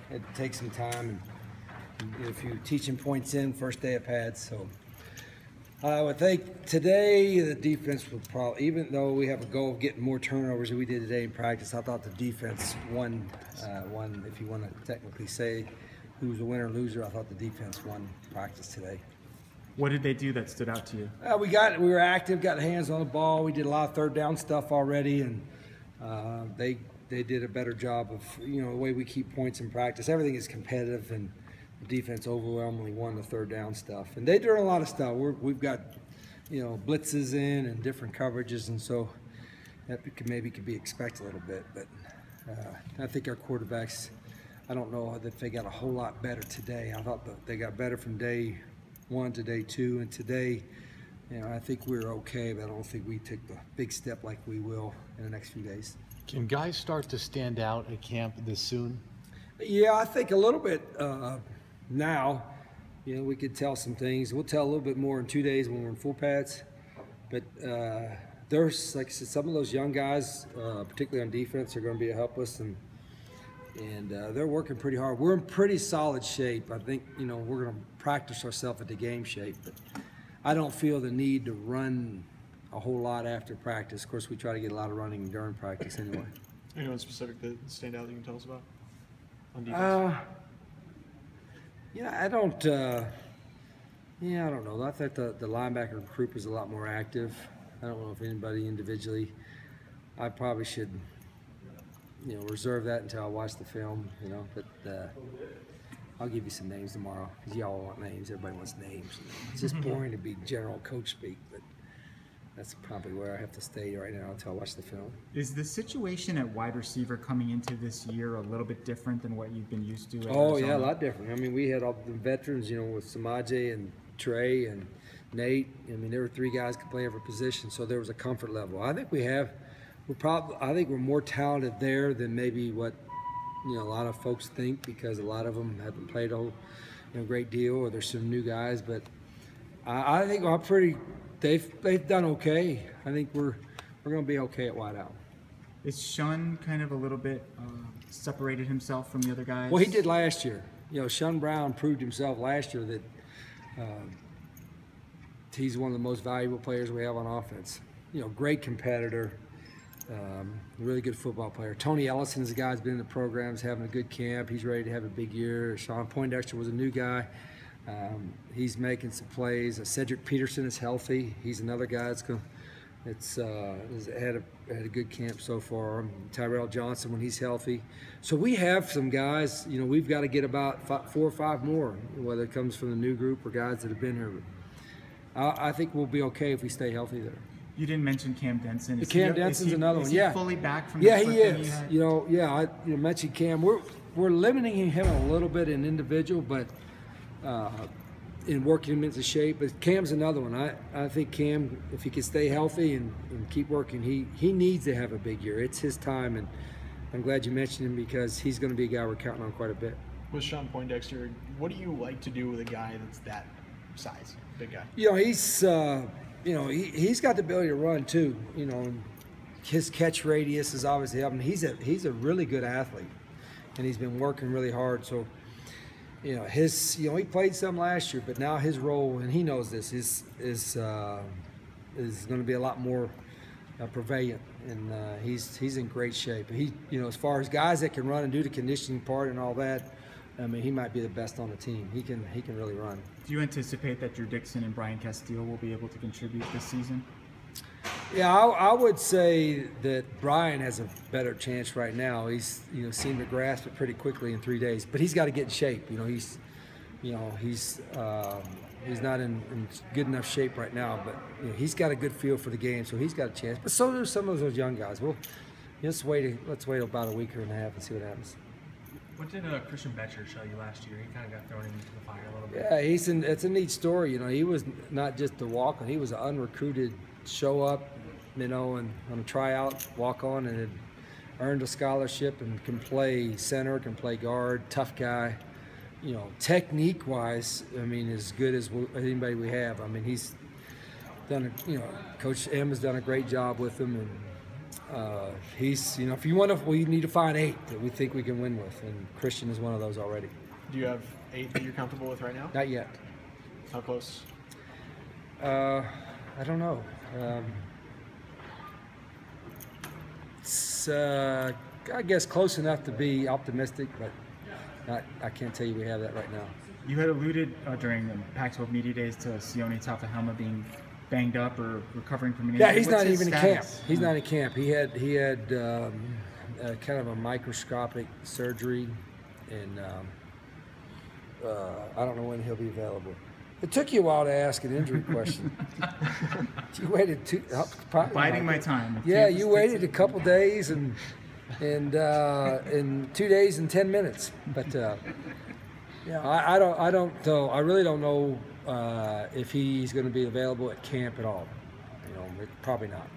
had to take some time and a few teaching points in first day of pads. So I would think today the defense would probably, even though we have a goal of getting more turnovers than we did today in practice, I thought the defense won, if you want to technically say who was the winner or loser, I thought the defense won practice today. What did they do that stood out to you? We were active, got hands on the ball. We did a lot of third down stuff already, and they did a better job of, the way we keep points in practice. Everything is competitive, and the defense overwhelmingly won the third down stuff. And they do a lot of stuff. We've got, blitzes in and different coverages, and so that maybe could be expected a little bit. But I think our quarterbacks, I don't know that they got a whole lot better today. I thought that they got better from day 1 to day 2, and today, I think we were okay, but I don't think we took the big step like we will in the next few days. Can guys start to stand out at camp this soon? Yeah, I think a little bit now. We could tell some things. We'll tell a little bit more in 2 days when we're in full pads. But there's, like I said, some of those young guys, particularly on defense, are going to be a help us, and they're working pretty hard. We're in pretty solid shape. I think, we're going to practice ourselves at the game shape, but I don't feel the need to run a whole lot after practice. Of course, we try to get a lot of running during practice anyway. Anyone specific that stand out that you can tell us about on defense? I don't. I don't know. I think the linebacker group is a lot more active. I don't know if anybody individually. I probably should, reserve that until I watch the film. But I'll give you some names tomorrow because y'all want names. Everybody wants names. It's just boring to be general coach speak, but that's probably where I have to stay right now until I watch the film. Is the situation at wide receiver coming into this year a little bit different than what you've been used to? Oh, yeah, a lot different. I mean, we had all the veterans, with Samaje and Trey and Nate. I mean, there were 3 guys could play every position, so there was a comfort level. I think I think we're more talented there than maybe what a lot of folks think, because a lot of them haven't played a great deal, or there's some new guys. But I think I'm pretty. They've done okay. I think we're going to be okay at wideout. Is Sean kind of a little bit separated himself from the other guys? Well, he did last year. Sean Brown proved himself last year that he's one of the most valuable players we have on offense. Great competitor, really good football player. Tony Ellison is a guy who's been in the programs, having a good camp. He's ready to have a big year. Sean Poindexter was a new guy. He's making some plays. Cedric Peterson is healthy. He's another guy that's had a good camp so far. Tyrell Johnson when he's healthy. So we have some guys. We've got to get about 4 or 5 more, whether it comes from the new group or guys that have been here. But I think we'll be okay if we stay healthy there. You didn't mention Cam Denson. Cam Denson's another one. Yeah, fully back from. Yeah, he is. I mentioned Cam. We're limiting him a little bit in individual, but. In working him into shape. But Cam's another one. I think Cam, if he can stay healthy and keep working, he needs to have a big year. It's his time, and I'm glad you mentioned him because he's going to be a guy we're counting on quite a bit. With Sean Poindexter, what do you like to do with a guy that's that size, big guy? He's got the ability to run too. His catch radius is obviously up, and he's a really good athlete, and he's been working really hard. So. He played some last year, but now his role, and he knows this, is going to be a lot more prevalent, and he's in great shape. He, as far as guys that can run and do the conditioning part and all that, I mean, he might be the best on the team. He can really run. Do you anticipate that Drew Dixon and Brian Castile will be able to contribute this season? Yeah, I would say that Brian has a better chance right now. He's seemed to grasp it pretty quickly in 3 days, but he's got to get in shape. He's not in good enough shape right now, but he's got a good feel for the game, so he's got a chance. But so do some of those young guys. Let's wait about a week or and a half and see what happens. What did Christian Betcher show you last year? He kind of got thrown into the fire a little bit. Yeah, it's a neat story. He was not just a walk-on; he was an unrecruited show up, and on a tryout, walk on, and had earned a scholarship and can play center, can play guard, tough guy. Technique-wise, I mean, as good as anybody we have. I mean, he's done Coach M has done a great job with him, He's, you know, if you want to, we need to find 8 that we think we can win with, and Christian is one of those already. Do you have 8 that you're comfortable with right now? Not yet. How close? I don't know. It's, I guess, close enough to be optimistic, but I can't tell you we have that right now. You had alluded during the Pac-12 media days to Sione Taukahama being banged up or recovering from an injury. Yeah, he's What's not his even in camp. status? He's not in camp. He had kind of a microscopic surgery, and I don't know when he'll be available. It took you a while to ask an injury question. You waited Biding my time. Yeah, you waited a couple days and in 2 days and 10 minutes. But yeah, I really don't know if he's going to be available at camp at all. You know, probably not.